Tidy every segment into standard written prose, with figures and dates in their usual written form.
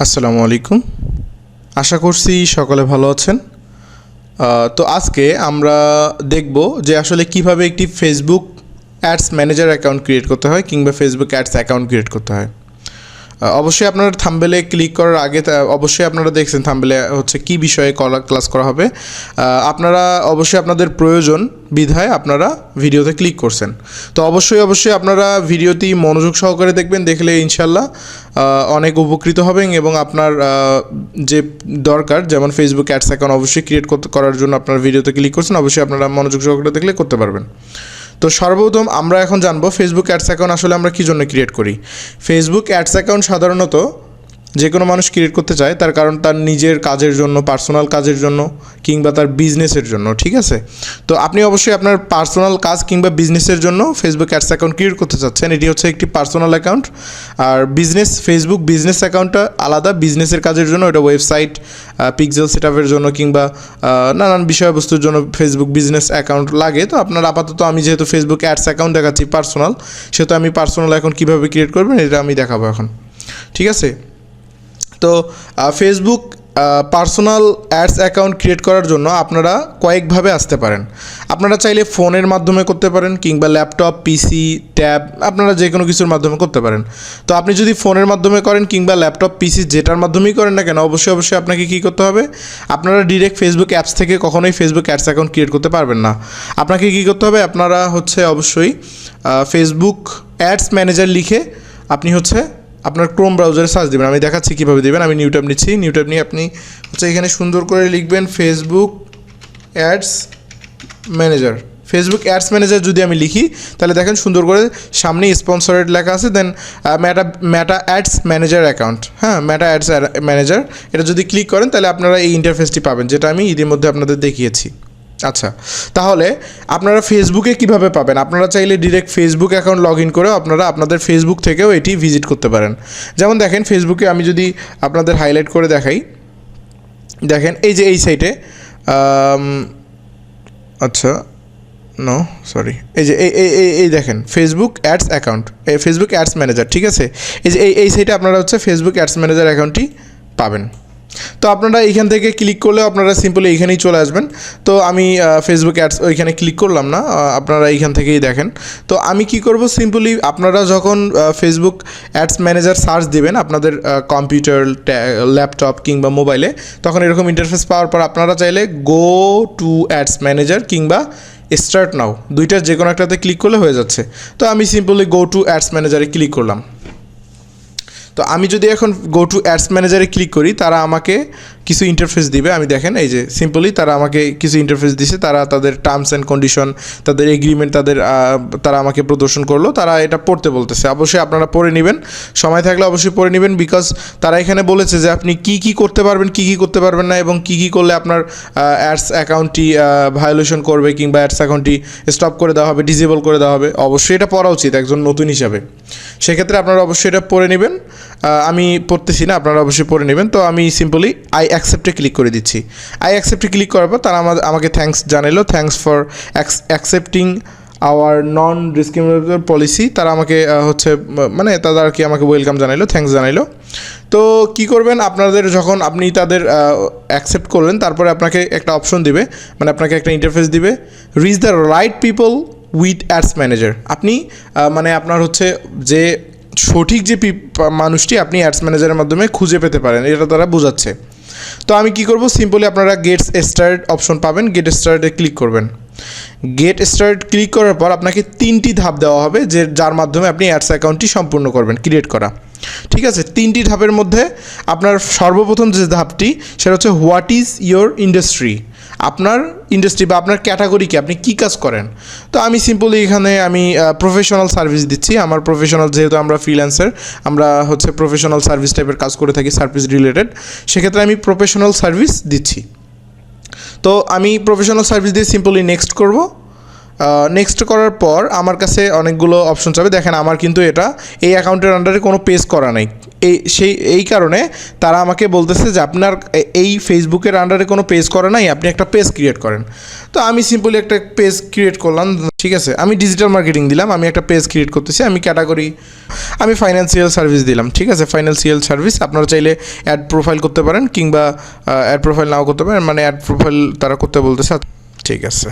আসসালামু আলাইকুম। আশা করছি সকলে ভালো আছেন। তো আজকে আমরা দেখব যে আসলে কিভাবে একটি Facebook ads manager account create করতে হয় কিংবা ফেসবুক অ্যাডস অ্যাকাউন্ট ক্রিয়েট করতে হয়। অবশ্যই আপনার থাম্বনেলে ক্লিক করার আগে অবশ্যই আপনারা দেখছেন থাম্বনেলে হচ্ছে কী বিষয়ে ক্লাস করা হবে। আপনারা অবশ্যই আপনাদের প্রয়োজন বিধায় আপনারা ভিডিওতে ক্লিক করছেন। তো অবশ্যই আপনারা ভিডিওটি মনোযোগ সহকারে দেখবেন, দেখলে ইনশাল্লাহ অনেক উপকৃত হবেন এবং আপনার যে দরকার, যেমন ফেসবুক অ্যাডস অ্যাকাউন্ট অবশ্যই ক্রিয়েট করার জন্য আপনার ভিডিওতে ক্লিক করছেন, অবশ্যই আপনারা মনোযোগ সহকারে দেখলে করতে পারবেন। তো সর্বপ্রথম আমরা এখন জানবো ফেসবুক অ্যাডস অ্যাকাউন্ট আসলে আমরা কী জন্য ক্রিয়েট করি। ফেসবুক অ্যাডস অ্যাকাউন্ট সাধারণত যে কোনো মানুষ ক্রিয়েট করতে চায়, তার কারণ তার নিজের কাজের জন্য, পার্সোনাল কাজের জন্য কিংবা তার বিজনেসের জন্য, ঠিক আছে। তো আপনি অবশ্যই আপনার পার্সোনাল কাজ কিংবা বিজনেসের জন্য ফেসবুক অ্যাডস অ্যাকাউন্ট ক্রিয়েট করতে চাচ্ছেন। এটি হচ্ছে একটি পার্সোনাল অ্যাকাউন্ট। আর ফেসবুক বিজনেস অ্যাকাউন্টটা আলাদা, বিজনেসের কাজের জন্য, এটা ওয়েবসাইট, পিক্সেল সেটআপের জন্য কিংবা নানান বিষয়বস্তুর জন্য ফেসবুক বিজনেস অ্যাকাউন্ট লাগে। তো আপনার আপাতত আমি যেহেতু ফেসবুক অ্যাডস অ্যাকাউন্ট দেখাচ্ছি পার্সোনাল, সেহেতু আমি পার্সোনাল অ্যাকাউন্ট কীভাবে ক্রিয়েট করবেন এটা আমি দেখাবো এখন, ঠিক আছে। তো Facebook personal ads account create করার জন্য আপনারা কয়েকভাবে আসতে পারেন। আপনারা চাইলে ফোনের মাধ্যমে করতে পারেন কিংবা ল্যাপটপ, পিসি, ট্যাব, আপনারা যে কোনো কিছুর মাধ্যমে করতে পারেন। তো আপনি যদি ফোনের মাধ্যমে করেন কিংবা ল্যাপটপ, পিসি যেটার মাধ্যমেই করেন না কেন, অবশ্যই আপনাকে কী করতে হবে, আপনারা ডিরেক্ট ফেসবুক অ্যাপস থেকে কখনোই ফেসবুক অ্যাডস অ্যাকাউন্ট ক্রিয়েট করতে পারবেন না। আপনাকে কী করতে হবে, আপনারা অবশ্যই ফেসবুক অ্যাডস ম্যানেজার লিখে আপনি আপনার ক্রোম ব্রাউজারে সার্চ দেবেন। আমি দেখাচ্ছি কীভাবে দেবেন। আমি নিউ ট্যাব নিচ্ছি। নিউ ট্যাব নিয়ে আপনি এখানে সুন্দর করে লিখবেন Facebook ads manager. Facebook ads manager যদি আমি লিখি, তাহলে দেখেন সুন্দর করে সামনে স্পন্সরেড লেখা আছে, then Meta ads manager account, Meta ads manager, এটা যদি ক্লিক করেন তাহলে আপনারা এই ইন্টারফেসটি পাবেন, যেটা আমি ইতিমধ্যে আপনাদের দেখিয়েছি। আচ্ছা, তাহলে আপনারা ফেসবুকে কিভাবে পাবেন? আপনারা চাইলে direct Facebook account log in করেও আপনারা আপনাদের ফেসবুক থেকেও এটি ভিজিট করতে পারেন। যেমন দেখেন ফেসবুকে আমি যদি আপনাদের হাইলাইট করে দেখাই, দেখেন এই যে এই সাইটে, আচ্ছা নো সরি, এই যে এই দেখেন Facebook ads account, Facebook ads manager, ঠিক আছে। এই যে এই সাইটে আপনারা ফেসবুক অ্যাডস ম্যানেজার অ্যাকাউন্টটি পাবেন। তো আপনারা এইখান থেকে ক্লিক করলেও আপনারা সিম্পলি এইখানেই চলে আসবেন। তো আমি ফেসবুক অ্যাডস ওইখানে ক্লিক করলাম না, আপনারা এইখান থেকেই দেখেন। তো আমি কি করব, সিম্পলি আপনারা যখন ফেসবুক অ্যাডস ম্যানেজার সার্চ দিবেন আপনাদের কম্পিউটার, ল্যাপটপ কিংবা মোবাইলে, তখন এরকম ইন্টারফেস পাওয়ার পর আপনারা চাইলে গো টু অ্যাডস ম্যানেজার কিংবা স্টার্ট নাও, দুইটার যে কোনো একটাতে ক্লিক করলে হয়ে যাচ্ছে। তো আমি সিম্পলি গো টু অ্যাডস ম্যানেজারে ক্লিক করলাম। তো আমি যদি এখন গো টু অ্যাডস ম্যানেজারে ক্লিক করি, তারা আমাকে কিছু ইন্টারফেস দিবে। আমি দেখেন এই যে সিম্পলি তারা আমাকে কিছু ইন্টারফেস দিছে, তারা তাদের টার্মস অ্যান্ড কন্ডিশন, তাদের এগ্রিমেন্ট, তারা আমাকে প্রদর্শন করলো, তারা এটা পড়তে বলতেছে। অবশ্যই আপনারা পড়ে নেবেন, সময় থাকলে অবশ্যই পড়ে নেবেন, বিকজ তারা এখানে বলেছে যে আপনি কী করতে পারবেন, কী করতে পারবেন না, এবং কী করলে আপনার অ্যাডস অ্যাকাউন্টটি ভায়োলেশন করবে কিংবা অ্যাডস অ্যাকাউন্টটি স্টপ করে দেওয়া হবে, ডিসেবল করে দেওয়া হবে। অবশ্যই এটা পড়া উচিত একজন নতুন হিসাবে। সেক্ষেত্রে আপনারা অবশ্যই এটা পড়ে নেবেন। আমি পড়তেছি না, আপনারা অবশ্যই পড়ে নেবেন। তো আমি সিম্পলি আই অ্যাকসেপ্টে ক্লিক করে দিচ্ছি। আই অ্যাকসেপ্টে ক্লিক করার পর তারা আমাকে থ্যাঙ্কস জানাইলো, thanks for accepting our non discriminatory policy. তারা আমাকে মানে তারা আর কি আমাকে ওয়েলকাম জানাইলো, থ্যাঙ্কস জানাইলো। তো কী করবেন, আপনাদের যখন আপনি তাদের অ্যাকসেপ্ট করলেন, তারপরে আপনাকে একটা অপশন দিবে, মানে আপনাকে একটা ইন্টারফেস দিবে, reach the right people with ads manager. আপনি মানে আপনার যে সঠিক যে মানুষটি আপনি অ্যাডস ম্যানেজারের মাধ্যমে খুঁজে পেতে পারেন, এটা তারা বোঝাচ্ছে। তো আমি কি করব, সিম্পলি আপনারা গেট স্টার্ট অপশন পাবেন, গেট স্টার্টে ক্লিক করবেন। গেট স্টার্ট ক্লিক করার পর আপনাকে 3টি ধাপ দেওয়া হবে, যার মাধ্যমে আপনি অ্যাডস অ্যাকাউন্টটি সম্পূর্ণ করবেন, ক্রিয়েট করা, ঠিক আছে। 3টি ধাপের মধ্যে আপনার সর্বপ্রথম যে ধাপটি, সেটা হচ্ছে হোয়াট ইজ ইয়োর ইন্ডাস্ট্রি। আপনার ইন্ডাস্ট্রি বা আপনার ক্যাটাগরি কি, আপনি কী কাজ করেন। তো আমি সিম্পলি এখানে আমি প্রফেশনাল সার্ভিস দিচ্ছি। আমার প্রফেশনাল, যেহেতু আমরা ফ্রিল্যান্সার, আমরা প্রফেশনাল সার্ভিস টাইপের কাজ করে থাকি, সার্ভিস রিলেটেড, সেক্ষেত্রে আমি প্রফেশনাল সার্ভিস দিচ্ছি। তো আমি প্রফেশনাল সার্ভিস দিয়ে সিম্পলি নেক্সট করব। নেক্সট করার পর আমার কাছে অনেকগুলো অপশন যাবে। দেখেন আমার কিন্তু এই অ্যাকাউন্টের আন্ডারে কোনো পেজ করা নেই, এই কারণে তারা আমাকে বলতেছে যে আপনার এই ফেসবুকের আন্ডারে কোনো পেজ করে নাই, আপনি একটা পেজ ক্রিয়েট করেন। তো আমি সিম্পলি একটা পেজ ক্রিয়েট করলাম, ঠিক আছে, আমি ডিজিটাল মার্কেটিং দিলাম, আমি একটা পেজ ক্রিয়েট করতেছি, আমি ক্যাটাগরি আমি ফাইন্যান্সিয়াল সার্ভিস দিলাম, ঠিক আছে, ফাইন্যান্সিয়াল সার্ভিস। আপনারা চাইলে অ্যাড প্রোফাইল করতে পারেন কিংবা অ্যাড প্রোফাইল নাও করতে পারেন, মানে অ্যাড প্রোফাইল তারা করতে বলতেছে, ঠিক আছে,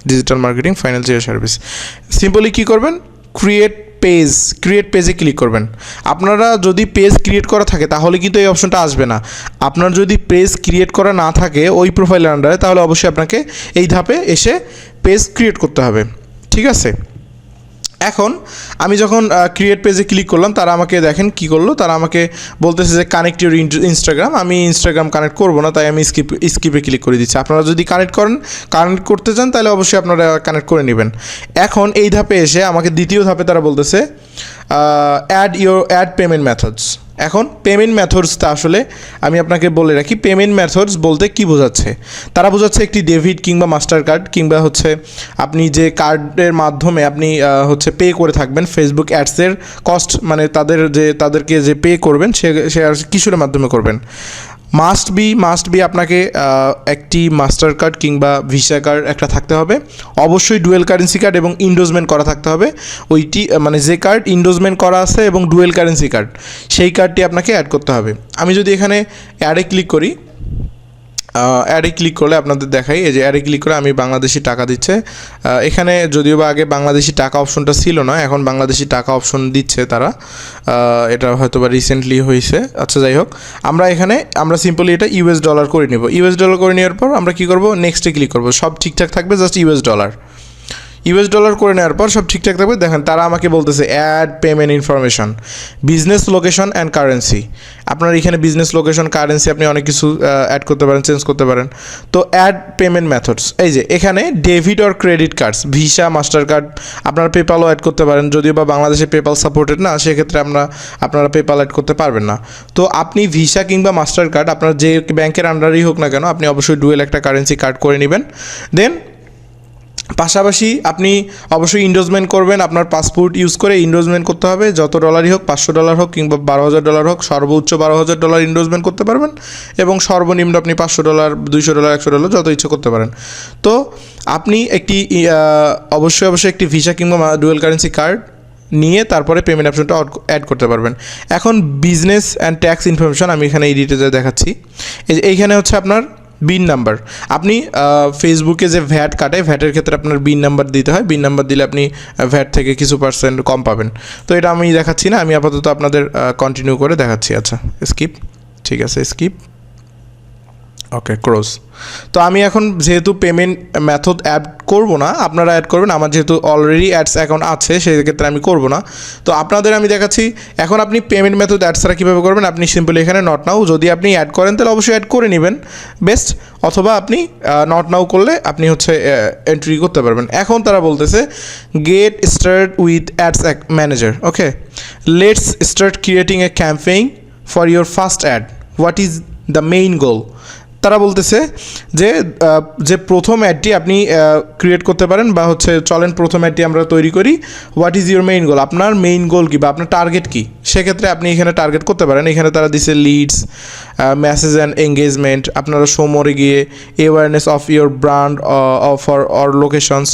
digital marketing financial service. Simply কী করবেন, ক্রিয়েট পেজে ক্লিক করবেন। আপনারা যদি পেজ ক্রিয়েট করা থাকে তাহলে কিন্তু এই অপশনটা আসবে না। আপনার যদি পেজ ক্রিয়েট করা না থাকে ওই প্রোফাইলের আন্ডারে, তাহলে অবশ্যই আপনাকে এই ধাপে এসে পেজ ক্রিয়েট করতে হবে, ঠিক আছে। এখন আমি যখন ক্রিয়েট পেজে ক্লিক করলাম, তারা আমাকে দেখেন কী করলো, তারা আমাকে বলতেছে যে কানেক্ট ইউর ইনস্টাগ্রাম। আমি ইনস্টাগ্রাম কানেক্ট করবো না, তাই আমি স্কিপে ক্লিক করে দিচ্ছি। আপনারা যদি কানেক্ট করতে চান তাহলে অবশ্যই আপনারা কানেক্ট করে নেবেন। এখন এই ধাপে এসে আমাকে দ্বিতীয় ধাপে তারা বলতেছে অ্যাড পেমেন্ট মেথডস। এখন পেমেন্ট মেথডসটা আসলে আমি আপনাকে বলে রাখি, পেমেন্ট মেথডস বলতে কী বোঝাচ্ছে। তারা বোঝাচ্ছে একটি ডেবিট কিংবা মাস্টার কার্ড, কিংবা হচ্ছে আপনি যে কার্ডের মাধ্যমে আপনি হচ্ছে পে করে থাকবেন ফেসবুক অ্যাডসের কস্ট, মানে তাদেরকে যে পে করবেন সে আর কিসের মাধ্যমে করবেন। মাস্ট বি আপনাকে একটি মাস্টার কার্ড কিংবা ভিসা কার্ড একটা থাকতে হবে, অবশ্যই ডুয়েল কারেন্সি কার্ড এবং ইন্ডোজমেন্ট করা থাকতে হবে। ওইটি মানে যে কার্ড ইন্ডোজমেন্ট করা আছে এবং ডুয়েল কারেন্সি কার্ড, সেই কার্ডটি আপনাকে অ্যাড করতে হবে। আমি যদি এখানে অ্যাডে ক্লিক করি, অ্যাডে ক্লিক করলে আপনাদের দেখাই, এই যে অ্যাডে ক্লিক করে আমি বাংলাদেশি টাকা দিচ্ছে। এখানে যদিও বা আগে বাংলাদেশি টাকা অপশনটা ছিল না, এখন বাংলাদেশি টাকা অপশন দিচ্ছে তারা, এটা হয়তো বা রিসেন্টলি হয়েছে। আচ্ছা, যাই হোক, আমরা সিম্পলি এটা ইউএস ডলার করে নেব। ইউএস ডলার করে নেওয়ার পর আমরা কী করব, নেক্সটে ক্লিক করব। সব ঠিকঠাক থাকবে, জাস্ট ইউএস ডলার করে নেওয়ার পর সব ঠিকঠাক থাকবে। দেখেন তারা আমাকে বলতেছে add payment information, business location and currency. আপনার এখানে বিজনেস লোকেশন, কারেন্সি আপনি অনেক কিছু অ্যাড করতে পারেন, চেঞ্জ করতে পারেন। তো অ্যাড পেমেন্ট মেথডস, এই যে এখানে debit or credit cards, visa, master card, আপনারা পেপালও অ্যাড করতে পারেন। যদিও বা বাংলাদেশে পেপাল সাপোর্টেড না, সেক্ষেত্রে আপনারা পেপাল অ্যাড করতে পারবেন না। তো আপনি ভিসা কিংবা মাস্টার কার্ড, আপনার যে ব্যাংকের আন্ডারেই হোক না কেন, আপনি অবশ্যই ডুয়েল একটা কারেন্সি কার্ড করে নেবেন। দেন পাশাপাশি আপনি অবশ্যই ইন্ডোজমেন্ট করবেন, আপনার পাসপোর্ট ইউজ করে ইন্ডোজমেন্ট করতে হবে, যত ডলারই হোক, $500 হোক কিংবা $12,000 হোক, সর্বোচ্চ $12,000 ইন্ডোজমেন্ট করতে পারবেন, এবং সর্বনিম্ন আপনি $500, $200, $100 যত ইচ্ছে করতে পারেন। তো আপনি অবশ্যই একটি ভিসা কিংবা ডুয়েল কারেন্সি কার্ড নিয়ে তারপরে পেমেন্ট অপশনটা অ্যাড করতে পারবেন। এখন বিজনেস অ্যান্ড ট্যাক্স ইনফরমেশন আমি এখানে এই ডিটেলসে দেখাচ্ছি। এইখানে হচ্ছে আপনার বিন নাম্বার। আপনি ফেসবুকে যে ভ্যাট কাটে, ভ্যাটের ক্ষেত্রে আপনার বিন নাম্বার দিতে হয়। বিন নাম্বার দিলে আপনি ভ্যাট থেকে কিছু পার্সেন্ট কম পাবেন। তো এটা আমি দেখাচ্ছি না, আমি আপাতত আপনাদের কন্টিনিউ করে দেখাচ্ছি। আচ্ছা, স্কিপ, ঠিক আছে, স্কিপ, ওকে, ক্রস। তো আমি এখন যেহেতু পেমেন্ট মেথড অ্যাড করব না, আপনারা অ্যাড করবেন। আমার যেহেতু অলরেডি অ্যাডস অ্যাকাউন্ট আছে, সেই ক্ষেত্রে আমি করব না। তো আপনাদের আমি দেখাচ্ছি এখন আপনি পেমেন্ট মেথড অ্যাড ছাড়া কীভাবে করবেন। আপনি সিম্পলি এখানে নট নাও, যদি আপনি অ্যাড করেন তাহলে অবশ্যই অ্যাড করে নেবেন বেস্ট, অথবা আপনি নট নাও করলে আপনি হচ্ছে এন্ট্রি করতে পারবেন। এখন তারা বলতেছে get start with ads manager. Okay, let's start creating a campaign for your first ad, what is the main goal. তারা বলতেছে যে প্রথম অ্যাডটি আপনি ক্রিয়েট করতে পারেন, বা হচ্ছে চলেন প্রথম অ্যাডটি আমরা তৈরি করি। হোয়াট ইজ ইউর মেইন গোল, আপনার মেইন গোল কী বা আপনার টার্গেট কী, সেক্ষেত্রে আপনি এখানে টার্গেট করতে পারেন। এখানে তারা দিছে লিডস, মেসেজ অ্যান্ড এঙ্গেজমেন্ট, আপনারা শোমরে গিয়ে awareness of your brand for or locations,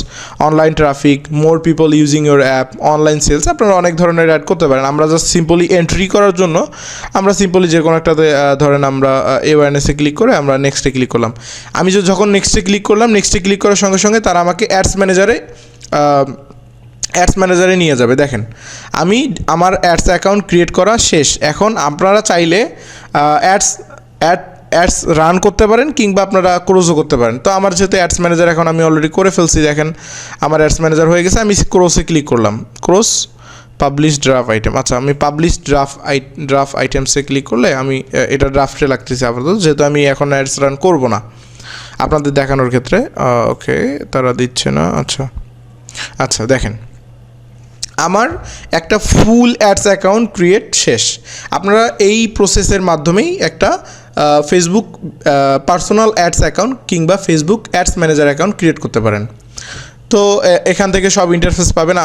online traffic, more people using your app, online sales, আপনারা অনেক ধরনের অ্যাড করতে পারেন। আমরা জাস্ট সিম্পলি এন্ট্রি করার জন্য আমরা সিম্পলি যে কোনো একটাতে ধরেন আমরা অ্যাওয়ারনেসে ক্লিক করে আমরা নেক্সটে ক্লিক করলাম। আমি যখন নেক্সটে ক্লিক করলাম, নেক্সটে ক্লিক করার সঙ্গে সঙ্গে তারা আমাকে অ্যাডস ম্যানেজারে নিয়ে যাবে। দেখেন আমার অ্যাডস অ্যাকাউন্ট ক্রিয়েট করা শেষ। এখন আপনারা চাইলে অ্যাডস রান করতে পারেন কিংবা আপনারা ক্লোজও করতে পারেন। তো আমার যেহেতু অ্যাডস ম্যানেজার এখন আমি অলরেডি করে ফেলছি, দেখেন আমার অ্যাডস ম্যানেজার হয়ে গেছে। আমি ক্লোজে ক্লিক করলাম, ক্লোজ, পাবলিশ ড্রাফট আইটেম। আচ্ছা, আমি পাবলিশ ড্রাফট আইটেমসে ক্লিক করলে আমি এটা ড্রাফটে লাগতেছে আপাতত, যেহেতু আমি এখন অ্যাডস রান করব না আপনাদের দেখানোর ক্ষেত্রে। ওকে, তারা দিচ্ছে না। আচ্ছা, দেখেন আমার একটা ফুল অ্যাডস অ্যাকাউন্ট ক্রিয়েট শেষ। আপনারা এই প্রসেসের মাধ্যমেই একটা ফেসবুক পার্সোনাল অ্যাডস অ্যাকাউন্ট কিংবা Facebook ads manager account create করতে পারেন। তো এখান থেকে সব ইন্টারফেস পাবেন।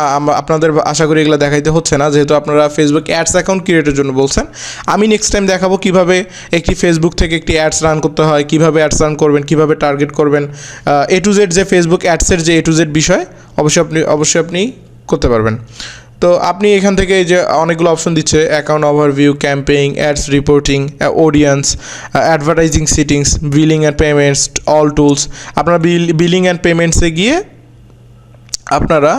আপনাদের আশা করি এগুলো দেখাইতে হচ্ছে না, যেহেতু আপনারা ফেসবুক অ্যাডস অ্যাকাউন্ট ক্রিয়েটের জন্য বলছেন। আমি নেক্সট টাইম দেখাবো কীভাবে একটি ফেসবুক থেকে একটি অ্যাডস রান করতে হয়, কীভাবে অ্যাডস রান করবেন, কীভাবে টার্গেট করবেন, এ টু জেড যে ফেসবুক অ্যাডসের যে এ টু জেড বিষয় অবশ্যই আপনি করতে পারবেন। তো আপনি এখান থেকে এই যে অনেকগুলো অপশন দিচ্ছে, account overview, campaign, ads reporting, audience, advertising settings, billing and payments, all tools. আপনারা বিলিং অ্যান্ড পেমেন্টসে গিয়ে আপনারা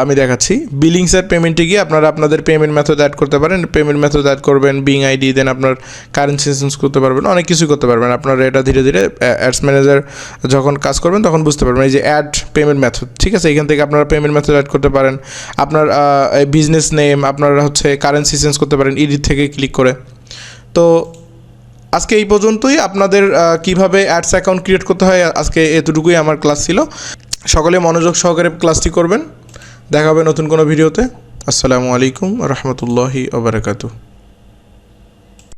আমি দেখাচ্ছি, বিলিংস অ্যান্ড পেমেন্টে গিয়ে আপনারা আপনাদের পেমেন্ট মেথড অ্যাড করতে পারেন। পেমেন্ট মেথড অ্যাড করবেন, বিং আইডি, দেন আপনার কারেন্সি চেঞ্জ করতে পারবেন, অনেক কিছু করতে পারবেন। আপনারা এটা ধীরে ধীরে অ্যাডস ম্যানেজার যখন কাজ করবেন তখন বুঝতে পারবেন। এই যে অ্যাড পেমেন্ট মেথড, ঠিক আছে, এখান থেকে আপনারা পেমেন্ট মেথড অ্যাড করতে পারেন। আপনার বিজনেস নেম, আপনারা হচ্ছে কারেন্সি চেঞ্জ করতে পারেন এডিট থেকে ক্লিক করে। তো আজকে এই পর্যন্তই। আপনাদের কিভাবে অ্যাডস অ্যাকাউন্ট ক্রিয়েট করতে হয় আজকে এতটুকুই আমার ক্লাস ছিল। সকলে মনোযোগ সহকারে ক্লাসটি করবেন। দেখা হবে নতুন কোনো ভিডিওতে। আসসালামু আলাইকুম রহমতুল্লাহি ওয়া বারাকাতুহু।